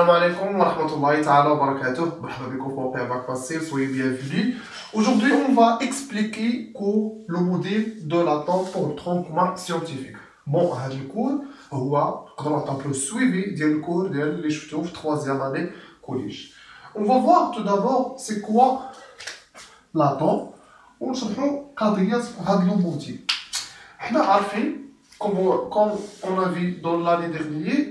Salam alaikum wa rahmatullahi ta'ala wa barakatuh. Soyez bienvenus. Aujourd'hui, on va expliquer le modèle de l'atome pour le tronc commun scientifique. Bon, le cours, on le suivi du cours de la 3e année collège. On va voir tout d'abord c'est quoi l'atome. On va voir le modèle. On a vu, comme on a vu dans l'année dernière,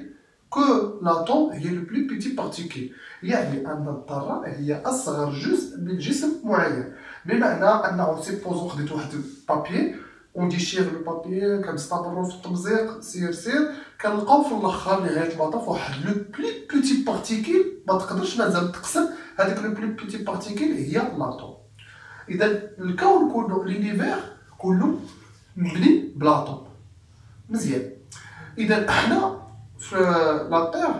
que l'atome est le plus petit particule. يعني أن الذرة هي أصغر جزء من جسم معين. بمعنى أنه سيبوزو خديت واحد البابي ونديشيغ لو بابي كنستمرو في التمزيق سير كنلقاو في الآخر نهاية المطاف واحد لو بلي بيتي بارتيكول ما تقدرش مازال تقسم هذيك لو بلي بيتي بارتيكول هي لاتوم. إذا الكون كله لونيفير كله مبني بلاطوم. مزيان. إذا حنا في لا تير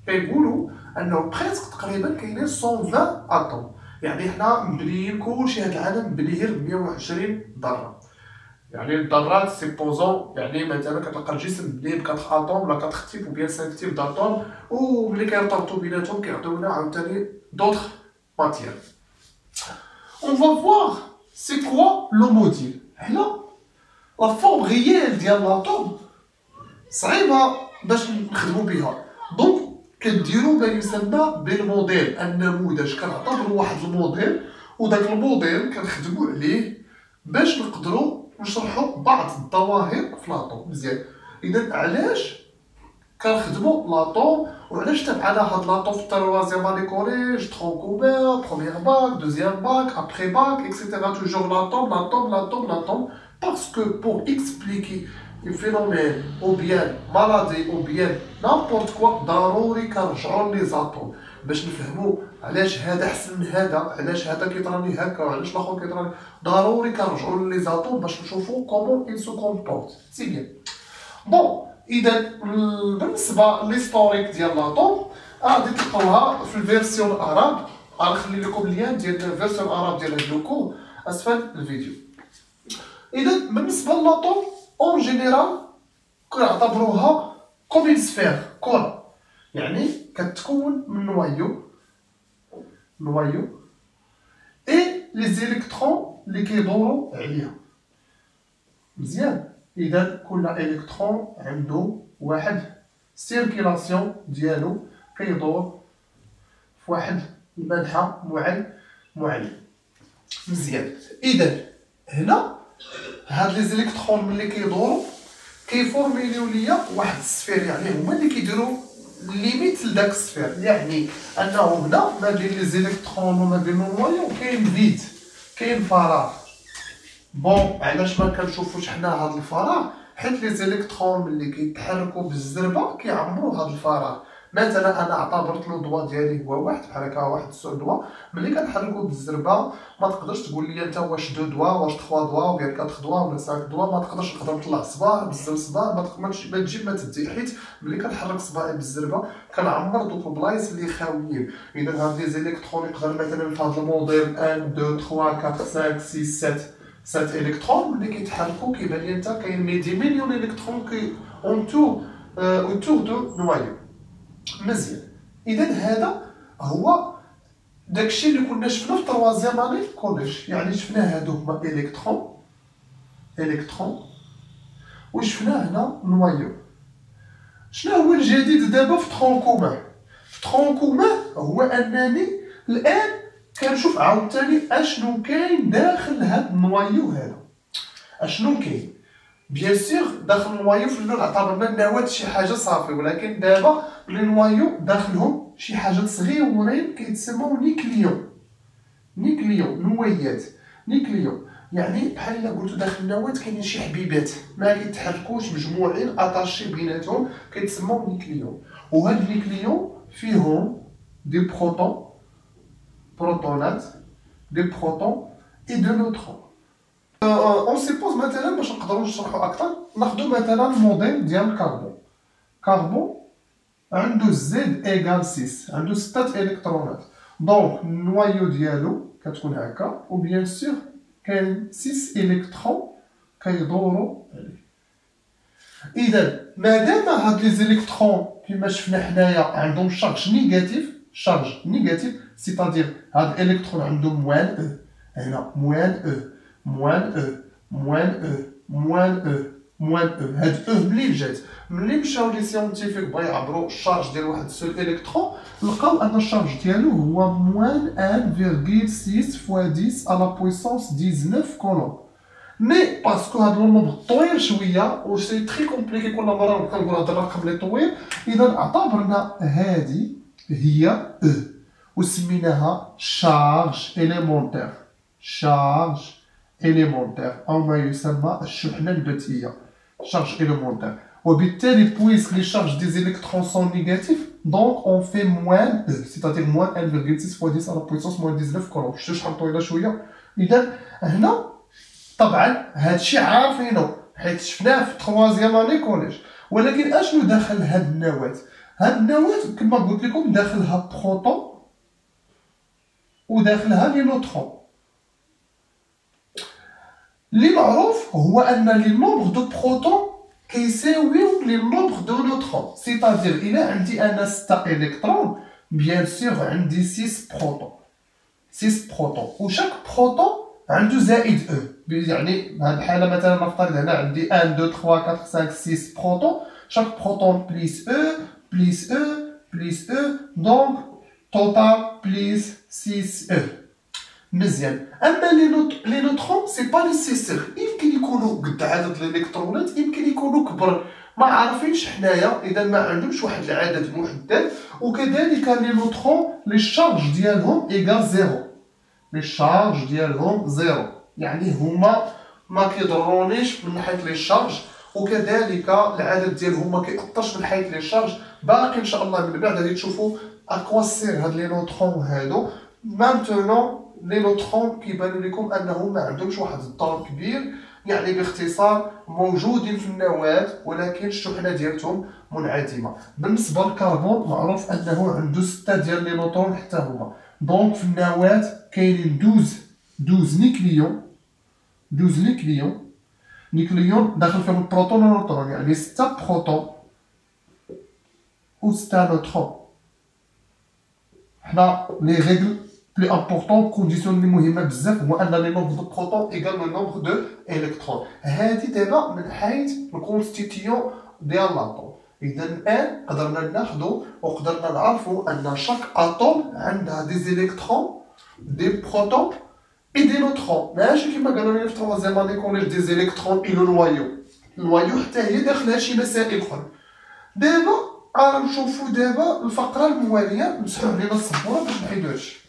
كيقولوا انه بريسك تقريبا كاينين 120 اتوم، يعني حنا مبنيين كلشي هذا العالم مبني غير 120 ذره. يعني الذرات سيبوزون يعني مثلا كتلقى الجسم مبني ب 4 اتوم ولا 4 تيب وبيان 5 تيب داتوم، وملي كيرتبطوا بيناتهم كيعطيونا عاوتاني دوطخ ماتيير. On va voir c'est quoi le modèle. هنا لا فورم ريال ديال لاتوم صعيبه باش نخدموا بها، دونك كنديروا ما يسمى بالموديل، النموذج. كنعتبروا واحد الموديل وداك الموديل كنخدموا عليه باش نقدروا نشرحوا بعض الظواهر في لاطوم. مزيان. اذا علاش كنخدموا لاطوم وعلاش تبعنا هاد لاطوم في التروازيام اني كوليج ترون كومون بروميير باك دوزيام باك ابري باك اكسيتيرا توجور لاطوم parce que pour expliquer un phénomène ou bien maladie ou bien n'importe quoi ضروري كنرجعوا لي زاتوم باش نفهموا علاش هذا احسن من هذا، علاش هذا كيطراني هكا وعلاش الاخر كيطراني. ضروري كنرجعوا لي زاتوم باش نشوفوا كومون il se comporte. سي بيان. بون اذا بالنسبه للهيستوريك ديال لاطوم غادي تلقاوها في الفيرسيون العرب. غنخلي لكم اللين ديال الفيرسيون العرب ديال هذا الكور اسفل الفيديو. اذا بالنسبه للاطوم اون جينيرال كنعتبروها كوم اون سفير كره، يعني كتكون من نوايو اي لي زيليكترون اللي كيدوروا عليها. مزيان. اذا كل الكترون عنده واحد سيركيلاسيون ديالو كيدور في واحد المنحى معين. مزيان. اذا هنا هاد لي زيليكترون ملي كيدوروا كيفورميليو ليا واحد السفير، يعني هما اللي كيديروا ليميت لداك السفير. يعني انه هنا ما بين لي زيليكترون وما بين النوايو كاين فيد، كاين فراغ. بون علاش ما كنشوفوش حنا هاد الفراغ؟ حيت لي زيليكترون ملي كيتحركوا بالزربه كيعمروا هاد الفراغ. مثلا انا اعتبرت لو دوا ديالي هو واحد بحال هكا واحد السول دوا، ملي كنحركو بالزربه ما تقدرش تقول لي انت واش 2 دوا واش 3 دوا ولا 4 دوا ولا 5 دوا. ما تقدرش نقدر نطلع صباع بزاف صباع ما تجي ما تدي، حيت ملي كنحرك صباعي بالزربه كنعمر دوك البلايص اللي خاويين. اذا هاد لي زيليكترون يقدر مثلا في هاد الموديل 1 2 3 4 5 6 7 الكترون ملي كيتحركوا كيبان لي انت كاين ميدي مليون الكترون كي اونتور دو نوايو. مزيان. اذا هذا هو داكشي اللي كنا شفنا في التروازيام اني كوليج، يعني شفنا هادو هما الكترون وشفنا هنا نوايو. شنو هو الجديد دابا في ترون كومان؟ في ترون كومان هو انني الان كنشوف عاوتاني اشنو كاين داخل هاد النوايو هذا. اشنو كاين؟ بيان سيغ داخل النوايو في اللون اعتبرنا النواة شي حاجه صافي، ولكن دابا لي نوايو داخلهم شي حاجات صغيورين كيتسموا نوايات. نيكليون يعني بحال الا قلتو داخل النواة كاينين شي حبيبات ما كيتحركوش مجموعين اتاشي بيناتهم كيتسموا نيكليون. وهاد النيكليون فيهم دي بروتونات دي بروتون اي دو نوترون. اون سيبوز مثلا باش نقدروا نشرحوا اكثر ناخذوا مثلا الموديل ديال الكربون عنده زد ايكال 6 عنده 6 الكترونات. دونك النوايو ديالو كتكون هكا وبيان سور كاين 6 الكترون كيدوروا عليه. اذا مادام هاد لي زيليكترون كيما شفنا حنايا عندهم شارج نيجاتيف سيتادير هاد الالكترون عنده موان او هنا موان او هاد او ملي جات ملي مشاو لي سيونتيفيك بغا يعبروا الشارج ديال واحد سول الكترون لقاو ان الشارج ديالو هو موان 1,6 فوا 10 على بويسونس 19 كولوم. مي باسكو هاد النومبر طويل شويه و سي تري كومبليكي كل مره كنقول هاد الرقم اللي طويل، اذا اعتبرنا هادي هي او وسميناها شارج إليمونتير أو ما يسمى الشحنة البتية شارج إليمونتير. وبالتالي بويسك لي شارج دي زيليكترون سون نيجاتيف دونك اون في موان او سيتادير موان 1,6 فوا 10 على بويسونس موان 19 كولوم. شفتو شحال طويله شويه؟ اذا هنا طبعا هادشي عارفينو حيت شفناه في تخوازيام اني كوليج، ولكن اشنو داخل هاد النواه؟ هاد النواه كما قلت لكم داخلها بروتون وداخلها لي نوترون. اللي معروف هو ان لي نومبر دو بروتون كيساويو لي نومبر دو نوترون، سيتادير الى عندي انا 6 الكترون بيان سور عندي 6 بروتون وشاك بروتون عنده زائد او، يعني بهاد الحاله مثلا نفترض هنا عندي 1 2 3 4 5 6 بروتون، شاك بروتون بليس او دونك توتال بليس 6 او. مزيان. اما لي نوترون سي با نيسيسير، يمكن يكونوا قد عدد الالكترونات، يمكن يكونوا كبر، ما عارفينش حنايا، اذا ما عندهمش واحد العدد محدد. وكذلك لي نوترون لي شارج ديالهم ايكال زيرو، يعني هما ما كيضرونيش من حيث لي شارج، وكذلك العدد ديالهم ما كيأثرش من حيث لي شارج. باقي ان شاء الله من بعد غادي تشوفوا اكوا سير هاد لي نوترون هادو. مانتونون لي نوترون كيبانوا لكم انهم ما عندهمش واحد الدور كبير، يعني باختصار موجودين في النواه ولكن الشحنه ديالتهم منعدمه. بالنسبه للكربون معروف انه عنده 6 ديال لي نوترون حتى هما، دونك في النواه كاينين 12 نيكليون داخل فيهم البروتون والنيوترون، يعني 6 بروتون و 6 نوترون. حنا لي ريغل بلي امبورطون كونديسيون اللي مهمه بزاف هو ان لي نومبر دو بروتون ايكال لو نومبر دو الكترون. هادي دابا من حيث الكونستيتيون ديال لاطوم. اذا الان قدرنا ناخذ وقدرنا نعرفوا ان شاك اتوم عندها دي زيليكترون دي بروتون اي دي نوترون، ماشي كيما قالوا لنا في تروازيام اني كوليج دي زيليكترون اي لو نوايو حتى هي داخلها شي مسائل اخرى. دابا غنشوفوا دابا الفقره المواليه، نمسحوا علينا السبوره باش نحيدو هادشي.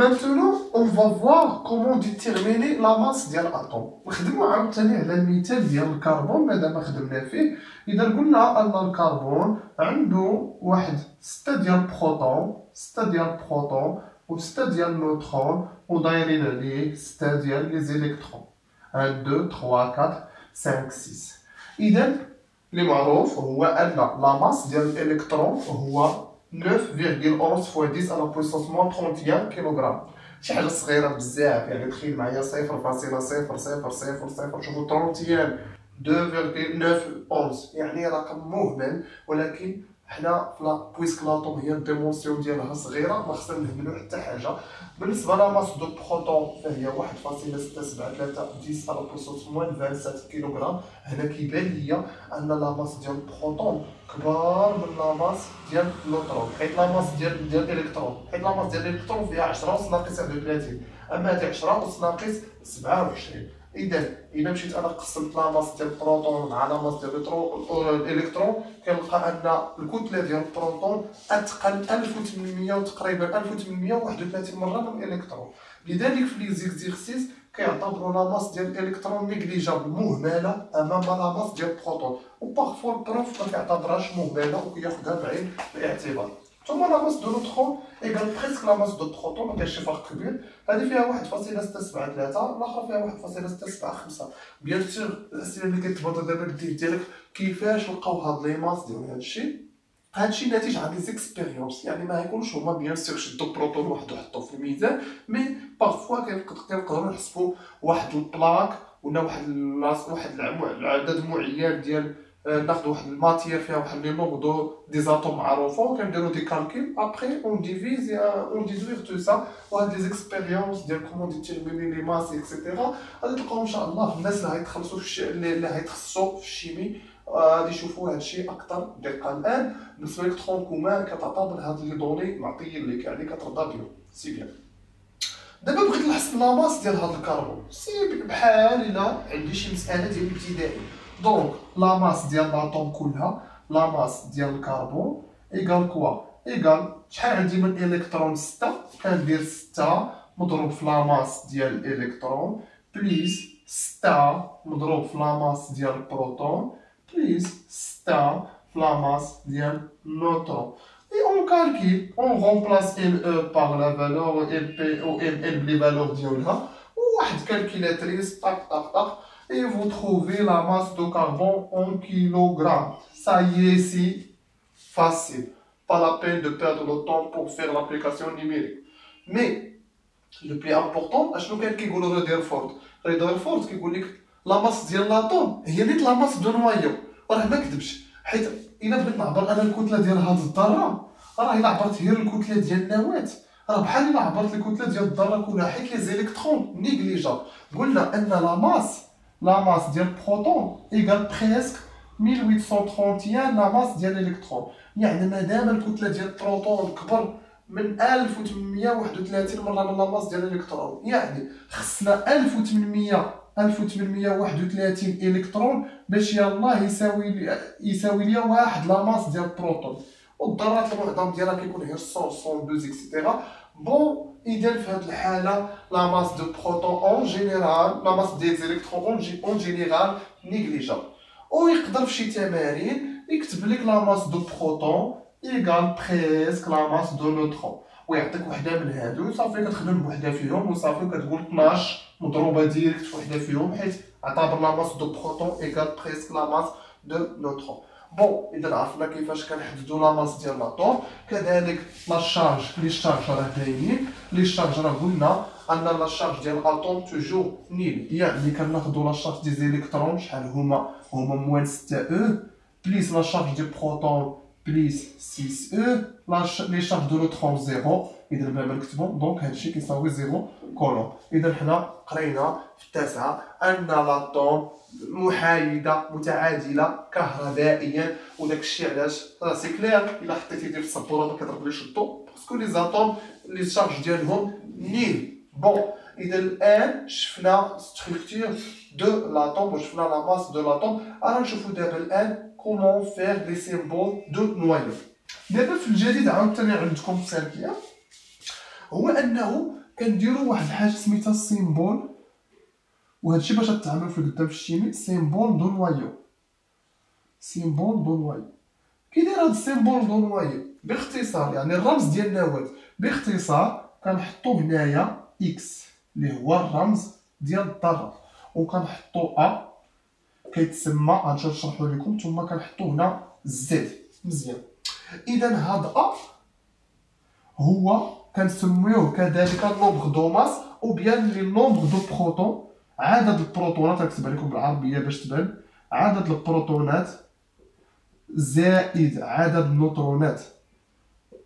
Maintenant, on va voir comment déterminer la masse ديال الاتوم. نخدموا عاوتاني على المثال ديال الكربون مادام خدمنا فيه. اذا قلنا ان الكربون عنده واحد 6 ديال بروتون و 6 ديال نوترون ودايرين عليه 6 ديال لي زيليكترون 1 2 3 4 5 6. اذا اللي معروف هو ان لا ماس ديال الالكترون هو 9,11 فوا 10 على بويسونس موان 31 كيلوغرام. شي حاجه صغيره بزاف، يعني تخيل معايا 0.0000. شوفوا 31 2,911 يعني رقم مهمل، ولكن حنا بويسك لاطوم هي الديمونسيون ديالها صغيره ما خصنا نهملو حتى حاجه. بالنسبه لماس دو بروتون فهي 1.673 على بويسونس موان 27 كيلوغرام. هنا كيبان ليا ان لاماس ديال البروتون كبار من لاماس ديال النيوترون، حيت لاماس ديال الالكترون فيها 10 أس ناقص 31، اما هادي 10 أس ناقص 27. اذا مشيت انا قسمت لاماس ديال البروتون مع لاماس ديال الالكترون كنلقى ان الكتله ديال البروتون اتقل 1800 وتقريبا 1831 مره من الالكترون. لذلك في لي زيكزيرسيس كيعتبروا لاماس ديال الالكترون نيجليجابل مهمله امام لاماس ديال البروتون، وبارفوا البروف ما كيعتبرهاش مهمله وكياخذها بعين الاعتبار. ثم لاماس دو نوترون ايكال بريسك لاماس دو بروتون، ما كاينش شي فرق كبير. هذه فيها 1.673 الاخرى فيها 1.675. بيان سور الاسئله اللي كتبدا دابا ديالك كيفاش لقاو هاد لي ماس ديال هادشي ناتج عن لي زيكسبيريونس، يعني ما يكونوش هما بيان سور شدوا بروتون واحد وحطوه في الميزان، مي بارفوا كنقدروا نحسبوا واحد البلاك ولا واحد العدد معين ناخذ واحد الماتير فيها واحد لي نومبر دي زاتوم معروفين كنديرو دي كالكول ابري اون ديفيز اون ديدويغ تو سا. وهاد لي زيكسبيريونس ديال كومون ديتيرميني لي ماس اكسيتيرا غادي تلقاو ان شاء الله في الناس اللي غيتخلصوا في اللي غيتخصصوا في الشيمي غادي يشوفوا هاد الشيء اكثر دقه. الان بالنسبه لك ترون كومان كتعتبر هاد لي دوني معطيين لك يعني كترضى بهم سي بيان. دابا بغيت نحسب لاماس ديال هاد الكربون سي بحال الا عندي شي مساله ديال ابتدائي. دونك لاماس ديال لاطوم كلها لاماس ديال الكربون ايكال كوا ايكال شحال عندي من الكترون 6 كندير 6 مضروب في لاماس ديال الالكترون بليس 6 مضروب في لاماس ديال البروتون بليس 6 في lamasse ديال النوترون. Et on calcule, on remplace LE par la valeur LP ou LN les valeurs ديالها وواحد calculatrice tac tac tac et vous trouvez la masse de carbone en kilogrammes. Ça y est, c'est facile. Pas la peine de perdre le temps pour faire l'application numérique. Mais le plus important, اشنو كان كيقولوا ريدرفورد؟ ريدرفورد كيقول لك لا ماس ديال لاطوم هي نيت لا ماس دو نوايو. راه ما كذبش، حيت الا بغيت نعبر انا الكتله ديال هاد الذره راه الا عبرت غير الكتله ديال النواه راه بحال الا عبرت الكتله ديال الذره كلها، حيت لي زيليكترون نيغليجابل. قلنا ان لا ماس ديال البروتون ايكال بريسك 1831 لا ماس ديال الالكترون. يعني مادام الكتله ديال البروتون كبر من 1831 مره من لا ماس ديال الالكترون، يعني خصنا 1831 الكترون باش يلاه يساوي ليا واحد لا ماس ديال البروتون. والذرات المعظم ديالها كيكون غير 100 102 اكسيتيرا. بون اذا في هذه الحاله لا ماس دو بروتون اون جينيرال لا ماس ديال الكترون اون جينيرال نيغليجابل. ويقدر في شي تمارين يكتب لك لا ماس دو بروتون ايكال بريسك لا ماس دو نوترون ويعطيك وحده من هادو صافي كتخدم بوحده فيهم وصافي كتقول 12 مضروبه ديريكت في وحده فيهم حيت اعتبر لا ماس دو بروتون ايكال بريسك لا ماس دو نوترون. بون اذا عرفنا كيفاش كنحددوا لا ماس ديال لاطوم. كذلك لا شارج لي شارج راه باينين. لي شارج راه قلنا ان لا شارج ديال الاطوم توجور نيل، يعني كناخذوا لا شارج دي زيليكترون شحال هما موان 6 او بليس لا شارج دي بروتون بليس 6 او لي شارج دو نوترون 0. اذا بلا نكتبهم دونك هادشي كيساوي 0 كولوم. اذا حنا قرينا في التاسعه ان لاطوم محايده متعادله كهربائيا، وداك الشيء علاش راه سي كلير الا حطيتي يدير في السبوره ما كتقدرش الضوء باسكو لي زاتوم لي شارج ديالهم نيل. بون اذا الان شفنا ستركتور دو لاطوم وشفنا لا ماس دو لاطوم. انا نشوفوا دابا الان كومون فير لي سيمبول دو نوايو. دابا في الجديد عاوتاني عندكم في سالكيه هو انه كنديروا واحد الحاجه سميتها السيمبول، وهادشي باش تتعامل في قدام في الشيمي سيمبول دو نوايو. سيمبول دو نوايو كي داير هاد السيمبول دو نوايو باختصار يعني الرمز ديال النواه باختصار كنحطو هنايا اكس اللي هو الرمز ديال الذره وكنحطو ا كيتسمى غنمشيو نشرحو لكم ثم كنحطو هنا زد. مزيان. اذا هاد ا هو كنسميوه كذلك نومبر دو ماس او بيان لي نومبر دو بروتون. عدد البروتونات غنكتب لكم بالعربيه باش تبان عدد البروتونات زائد عدد النيوترونات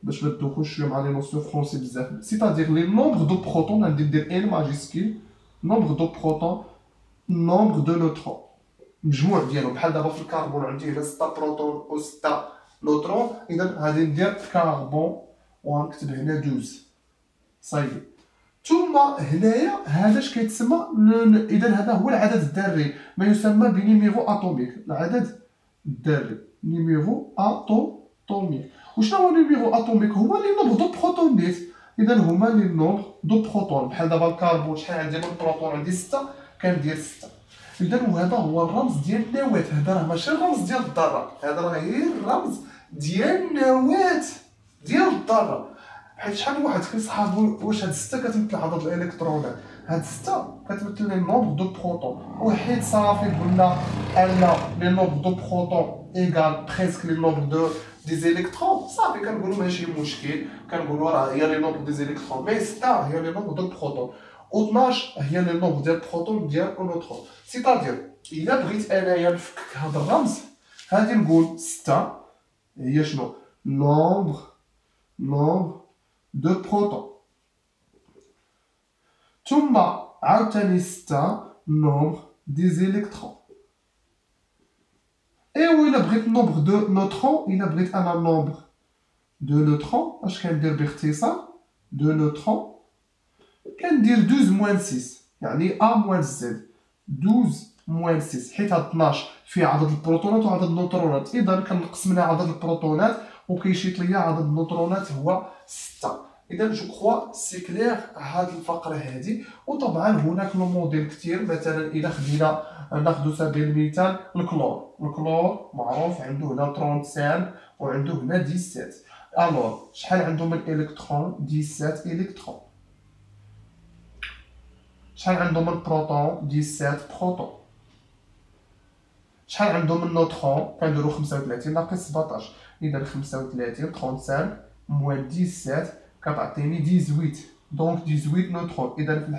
باش ما تدوخوش شويه مع لي نوسيون فرونسي بزاف. سيتادير لي نومبر دو بروتون غندير ندير ان ماجيسكيل نومبر دو بروتون نومبر دو نوترون مجموع ديالهم. بحال دابا في الكربون عندي هنا 6 بروتون و 6 نوترون. اذا غادي ندير كربون وغنكتب هنا 12 صايي. ثم هنايا هذا اش كيتسمى اذا هذا هو العدد الذري ما يسمى بنيميرو اتوميك. العدد الذري نيميرو اتوميك. وشنو هو نيميرو اتوميك؟ هو لي نومبر دو بروتون نيت. اذا هما لي نومبر دو بروتون. بحال دابا الكربون شحال عندي من بروتون؟ عندي 6 كندير 6. اذا وهذا هو الرمز ديال النواه. هذا راه ماشي الرمز ديال الذره، هذا راه غير الرمز ديال النواه ديال الذره. حيت شحال واحد كيصحاب واش هاد 6 كتمثل عدد الالكترونات، هاد 6 كتمثل لي نومبر دو بروتون. وحيت صافي قلنا ان لي نومبر دو بروتون ايكال بريسك لي نومبر دو دي زيليكترون صافي كنقولوا ماشي مشكل، كنقولوا راه هي لي نومبر دي زيليكترون مي 6 هي لي نومبر دو بروتون و 12 هي لي نومبر ديال البروتون ديال النوترون. سيتادير الا بغيت انايا نفكك هاد الرمز غادي نقول 6 هي شنو nombre de protons. ثم عاوتاني 6 nombre des électrons. ايوا الا بغيت nombre de neutrons، الا بغيت انا nombre de neutrons اش كندير باختصار de neutrons كندير 12 moins 6 يعني a moins z 12 moins 6 حيت هاد 12 فيه عدد البروتونات وعدد النيوترونات، اذا كنقص منها عدد البروتونات وكيشيط ليا عدد النيوترونات هو 6. اذا جو كخوا سي كلير هاد الفقره هادي. وطبعا هناك لو موديل كثير، مثلا الا خدينا ناخذ سبيل المثال الكلور معروف عنده هنا 35 وعنده هنا 17. الوغ شحال عنده من الكترون؟ 17 الكترون. شحال عنده من بروتون؟ 17 بروتون. شحال عنده من نوترون؟ كنديرو 35 ناقص 17، اذا 35 35 موان 17 كتعطيني 18، دونك 18 نوترون. اذا في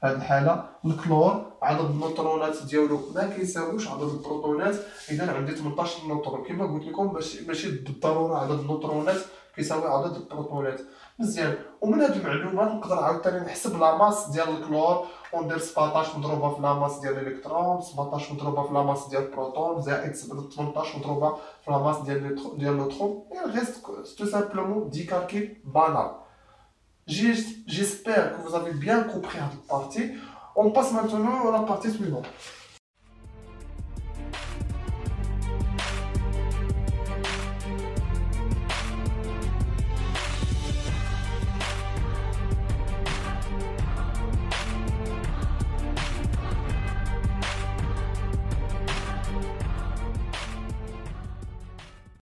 هاد الحاله الكلور عدد النوترونات ديالو ما كيساويش عدد البروتونات، اذا عندي 18 نوترون. كما قلت لكم ماشي بالضروره عدد النوترونات كيساوي عدد البروتونات. مزيان. ومن هاد المعلومات نقدر عاوتاني نحسب لا ماس ديال الكلور وندير 17 مضروبه في لا ماس ديال الالكترون، 17 مضروبه في لا ماس ديال البروتون، زائد 18 مضروبه في لا ماس ديال النيوترون. Il reste tout simplement 10 calculs banals. J'espère que vous avez bien compris cette partie. On passe maintenant à la partie suivante.